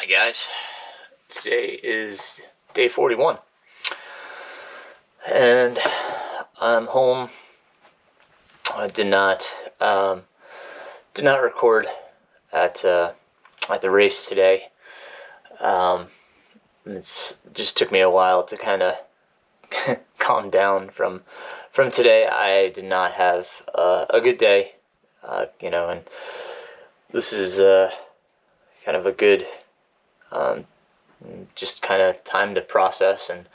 Hi guys, today is day 41 and I'm home. I did not record at the race today. It's just took me a while to kind of calm down from today. I did not have a good day, and this is kind of a good just kind of time to process and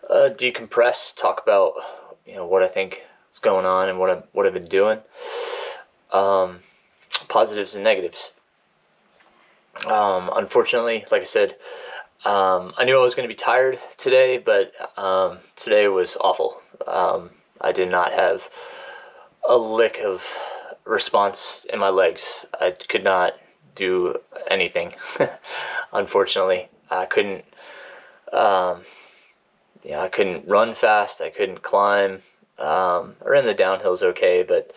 decompress, talk about what I think is going on and what I've been doing, positives and negatives. Unfortunately, like I said, I knew I was going to be tired today, but today was awful. I did not have a lick of response in my legs. I could not do anything. Unfortunately, I couldn't. I couldn't run fast. I couldn't climb. Or in the downhills, okay, but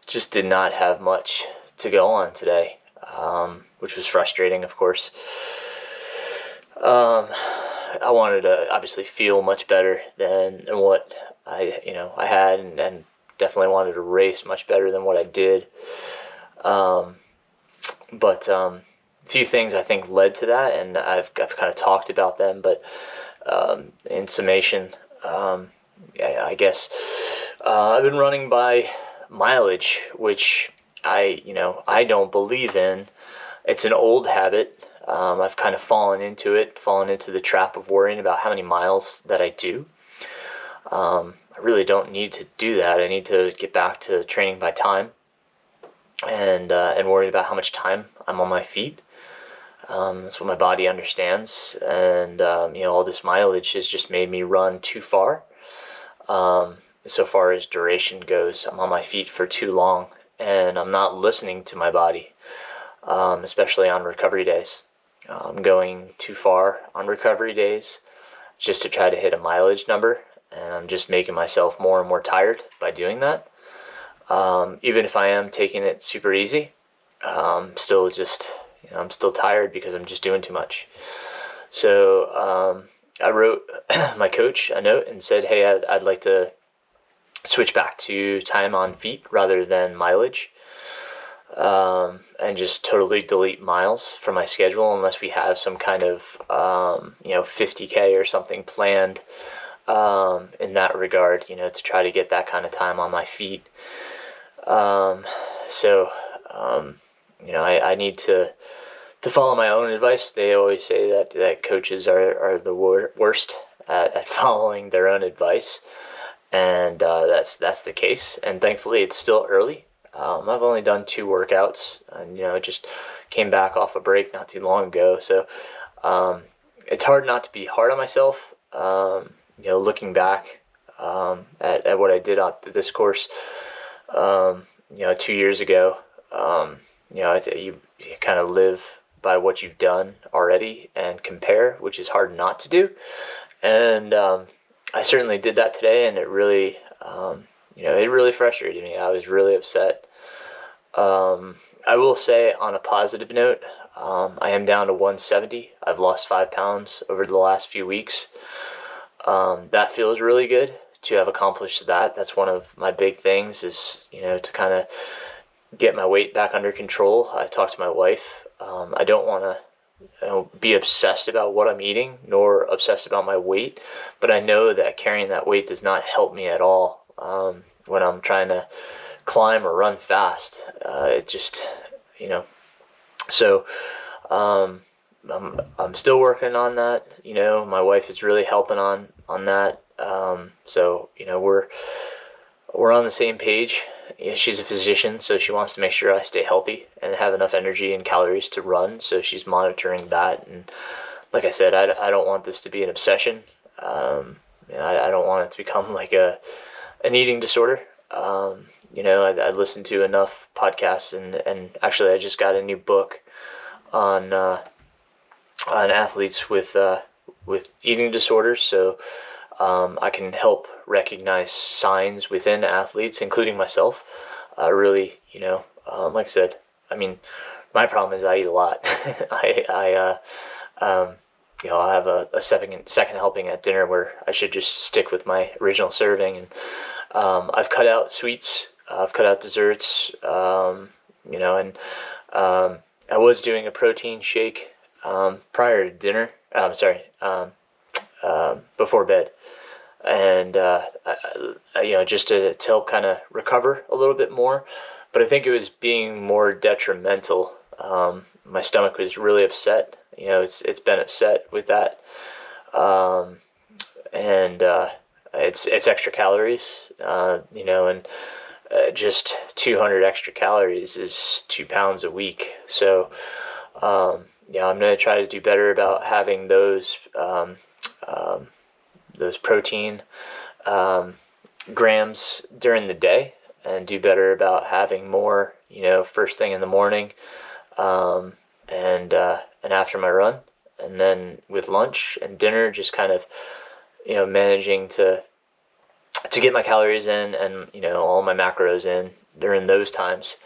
just did not have much to go on today, which was frustrating, of course. I wanted to obviously feel much better than what I had, and definitely wanted to race much better than what I did. But a few things I think led to that, and I've kind of talked about them. But in summation, I guess I've been running by mileage, which I don't believe in. It's an old habit. I've kind of fallen into the trap of worrying about how many miles that I do. I really don't need to do that. I need to get back to training by time, and worry about how much time I'm on my feet. That's what my body understands, and all this mileage has just made me run too far. So far as duration goes, I'm on my feet for too long, and I'm not listening to my body, especially on recovery days. I'm going too far on recovery days just to try to hit a mileage number, and I'm just making myself more and more tired by doing that. Even if I am taking it super easy, still just, I'm still tired because I'm just doing too much. So I wrote my coach a note and said, hey, I'd like to switch back to time on feet rather than mileage, and just totally delete miles from my schedule unless we have some kind of 50K or something planned in that regard, to try to get that kind of time on my feet. I need to follow my own advice. They always say that coaches are the worst at following their own advice, and that's the case. And thankfully, it's still early. I've only done 2 workouts, and I just came back off a break not too long ago. So it's hard not to be hard on myself. Looking back at what I did on this course, 2 years ago, you kind of live by what you've done already and compare, which is hard not to do. And I certainly did that today, and it really, it really frustrated me. I was really upset. I will say, on a positive note, I am down to 170. I've lost 5 pounds over the last few weeks. That feels really good to have accomplished that. That's one of my big things, is to kind of get my weight back under control. I talked to my wife. I don't want to be obsessed about what I'm eating, nor obsessed about my weight, but I know that carrying that weight does not help me at all when I'm trying to climb or run fast. It just, so I'm still working on that. My wife is really helping on that. So we're on the same page. She's a physician, so she wants to make sure I stay healthy and have enough energy and calories to run. So she's monitoring that. And like I said, I don't want this to be an obsession. I don't want it to become like an eating disorder. I listened to enough podcasts, and actually I just got a new book on athletes with eating disorders. So I can help recognize signs within athletes, including myself. Really, like I said, My problem is I eat a lot. Um, I'll have a second helping at dinner where I should just stick with my original serving. And I've cut out sweets. I've cut out desserts. And I was doing a protein shake prior to dinner. Sorry, before bed, and just to help kind of recover a little bit more. But I think it was being more detrimental. My stomach was really upset. It's been upset with that, and it's extra calories. And just 200 extra calories is 2 pounds a week. So I'm gonna try to do better about having those protein grams during the day, and do better about having more, first thing in the morning, and after my run, and then with lunch and dinner, just kind of, managing to get my calories in, and all my macros in during those times.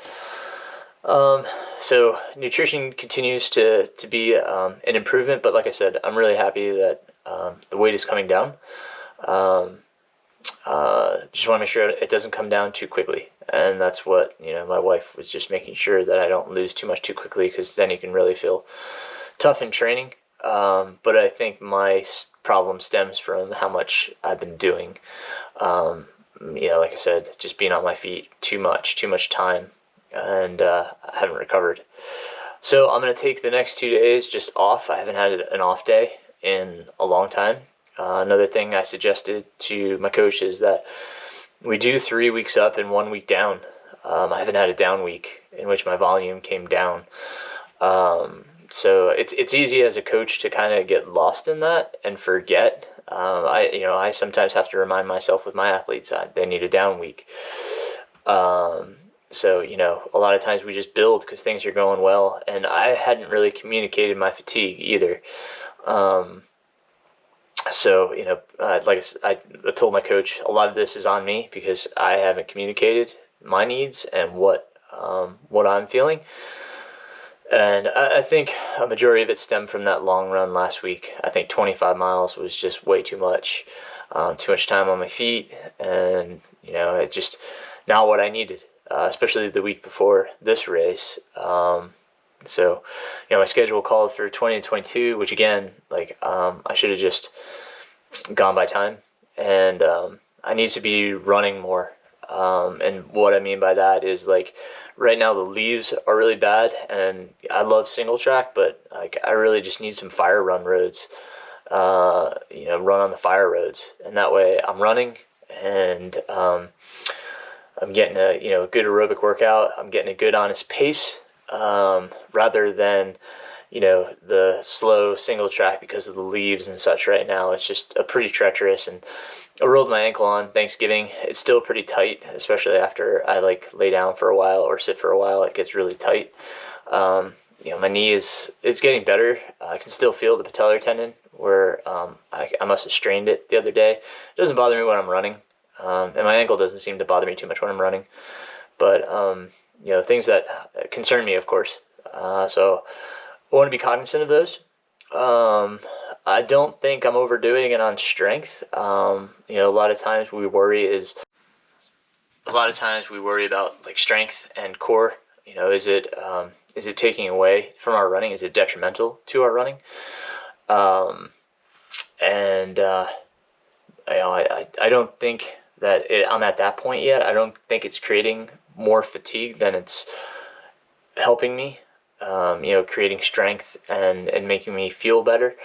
So nutrition continues to be an improvement, but like I said, I'm really happy that the weight is coming down. Just want to make sure it doesn't come down too quickly, and that's what my wife was just making sure that I don't lose too much too quickly, because then you can really feel tough in training. But I think my problem stems from how much I've been doing. Like I said, just being on my feet too much time, and I haven't recovered. So I'm going to take the next 2 days just off. I haven't had an off day in a long time. Another thing I suggested to my coach is that we do 3 weeks up and 1 week down. I haven't had a down week in which my volume came down. So it's easy as a coach to kind of get lost in that and forget. I sometimes have to remind myself with my athletes they need a down week. So a lot of times we just build because things are going well, and I hadn't really communicated my fatigue either. So like I told my coach, a lot of this is on me because I haven't communicated my needs and what I'm feeling. And I think a majority of it stemmed from that long run last week. I think 25 miles was just way too much time on my feet, and it just not what I needed, especially the week before this race. So my schedule called for 20 to 22, which again, I should have just gone by time, and I need to be running more. And what I mean by that is, right now the leaves are really bad, and I love single track, but I really just need some fire run roads. Run on the fire roads, and that way I'm running, and I'm getting a good aerobic workout. I'm getting a good honest pace, rather than the slow single track because of the leaves and such. Right now it's just a pretty treacherous, and I rolled my ankle on Thanksgiving. It's still pretty tight, especially after I lay down for a while or sit for a while. It gets really tight. My knee it's getting better. I can still feel the patellar tendon where I must have strained it the other day. It doesn't bother me when I'm running, and my ankle doesn't seem to bother me too much when I'm running. But things that concern me, of course. So I want to be cognizant of those. I don't think I'm overdoing it on strength. A lot of times we worry about strength and core. Is it taking away from our running? Is it detrimental to our running? And I don't think that I'm at that point yet. I don't think it's creating more fatigue than it's helping me. Creating strength and making me feel better.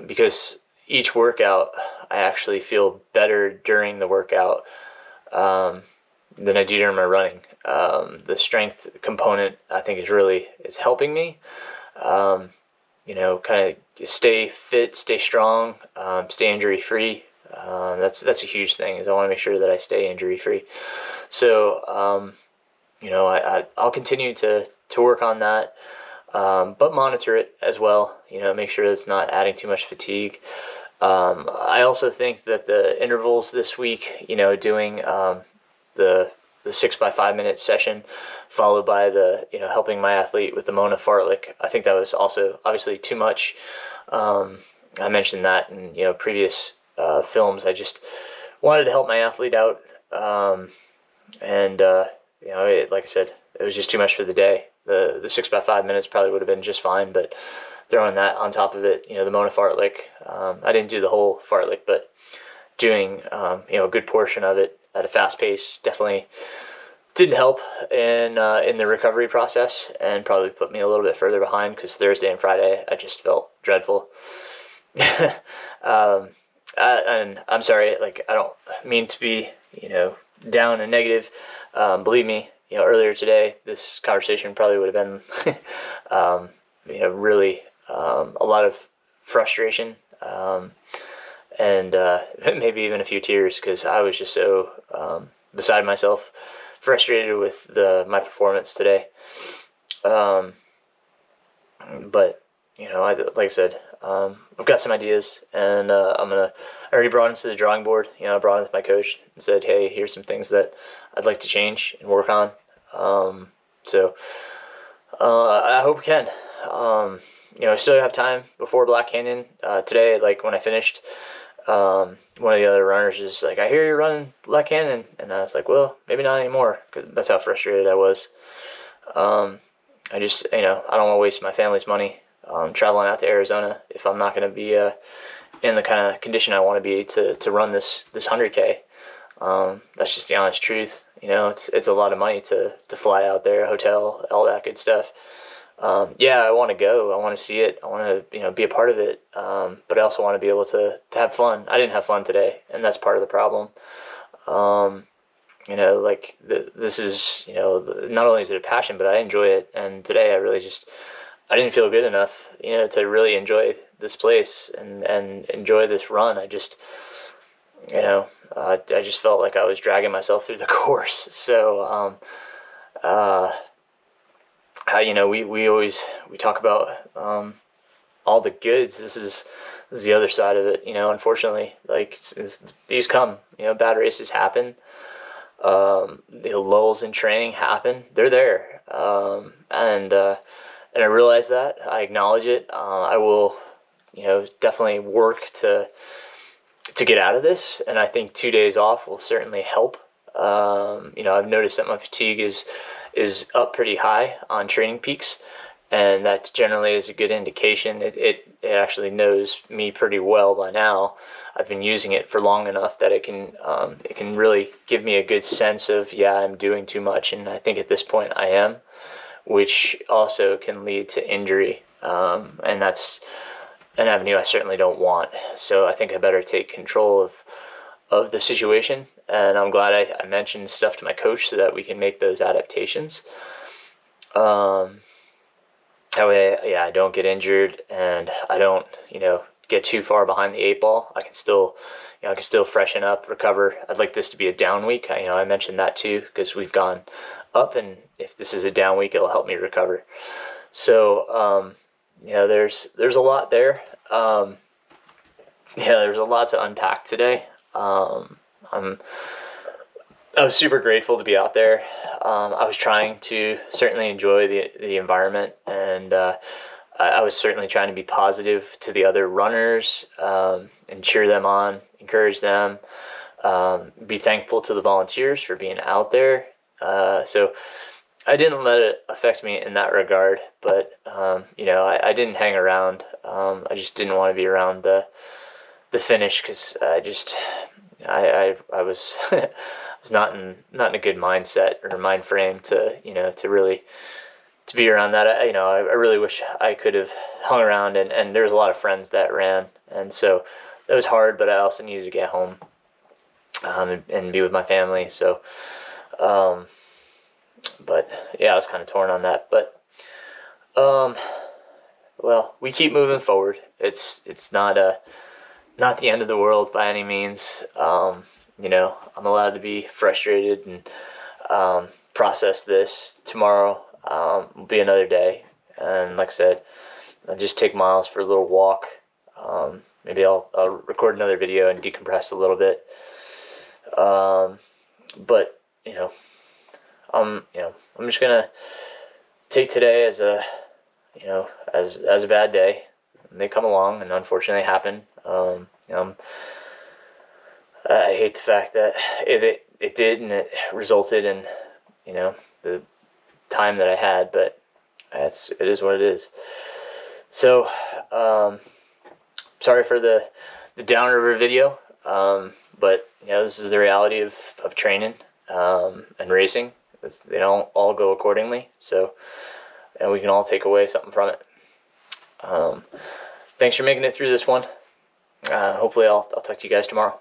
Because each workout, I actually feel better during the workout than I do during my running. The strength component, I think, is helping me. Kind of stay fit, stay strong, stay injury free. That's a huge thing. Is I want to make sure that I stay injury free. So I'll continue to work on that. But monitor it as well, make sure it's not adding too much fatigue. I also think that the intervals this week, doing the the 6 by 5 minute session, followed by the helping my athlete with the Mona Fartlek. I think that was also obviously too much. I mentioned that in previous films. I just wanted to help my athlete out, and like I said, it was just too much for the day. The 6 by 5 minutes probably would have been just fine, but throwing that on top of it, the Mona Fartlek. I didn't do the whole Fartlek, but doing a good portion of it at a fast pace definitely didn't help in the recovery process, and probably put me a little bit further behind, because Thursday and Friday I just felt dreadful. And I'm sorry, like, I don't mean to be down and negative. Believe me, earlier today this conversation probably would have been really a lot of frustration, and maybe even a few tears, because I was just so beside myself, frustrated with my performance today. But like I said, I've got some ideas, and I already brought them to the drawing board. I brought them to my coach and said, hey, here's some things that I'd like to change and work on. So I hope we can. I still have time before Black Canyon. Today, like, when I finished, one of the other runners is like, I hear you're running Black Canyon, and I was like, well, maybe not anymore, because that's how frustrated I was. I just, I don't want to waste my family's money traveling out to Arizona if I'm not going to be in the kind of condition I want to be to run this 100K. That's just the honest truth. It's a lot of money to fly out there, hotel, all that good stuff. Yeah, I want to go. I want to see it. I want to be a part of it. But I also want to be able to have fun. I didn't have fun today, and that's part of the problem. This is, not only is it a passion, but I enjoy it. And today I didn't feel good enough, to really enjoy this place and enjoy this run. I just felt like I was dragging myself through the course. So, we talk about, all the goods. This is the other side of it, unfortunately. Like, these come, bad races happen. Lulls in training happen. They're there. And I realize that. I acknowledge it. I will, definitely work to get out of this. And I think 2 days off will certainly help. I've noticed that my fatigue is up pretty high on Training Peaks, and that generally is a good indication. It actually knows me pretty well by now. I've been using it for long enough that it can really give me a good sense of, yeah, I'm doing too much, and I think at this point I am, which also can lead to injury, and that's an avenue I certainly don't want. So I think I better take control of the situation, and I'm glad I mentioned stuff to my coach so that we can make those adaptations. That way, yeah, I don't get injured, and I don't, get too far behind the 8 ball. I can still freshen up, recover. I'd like this to be a down week. I mentioned that too, because we've gone up, and if this is a down week, it'll help me recover. So, there's a lot there. There's a lot to unpack today. I was super grateful to be out there. I was trying to certainly enjoy the environment, and I was certainly trying to be positive to the other runners, and cheer them on, encourage them, be thankful to the volunteers for being out there. So I didn't let it affect me in that regard, but I didn't hang around. I just didn't want to be around the finish, because I was was not in a good mindset or mind frame to really to be around that. I really wish I could have hung around, and there was a lot of friends that ran, and so that was hard, but I also needed to get home, and be with my family. So but yeah, I was kind of torn on that, but well, we keep moving forward. It's not the end of the world by any means. I'm allowed to be frustrated and process this. Tomorrow will be another day, and like I said, I'll just take Miles for a little walk. Maybe I'll record another video and decompress a little bit. But I'm just gonna take today as a, as a bad day. They come along and unfortunately happen. I hate the fact that it did, and it resulted in, the time that I had, but it is what it is. So, sorry for the downriver video, but this is the reality of training and racing. They don't all go accordingly, so, and we can all take away something from it. Thanks for making it through this one. Hopefully I'll talk to you guys tomorrow.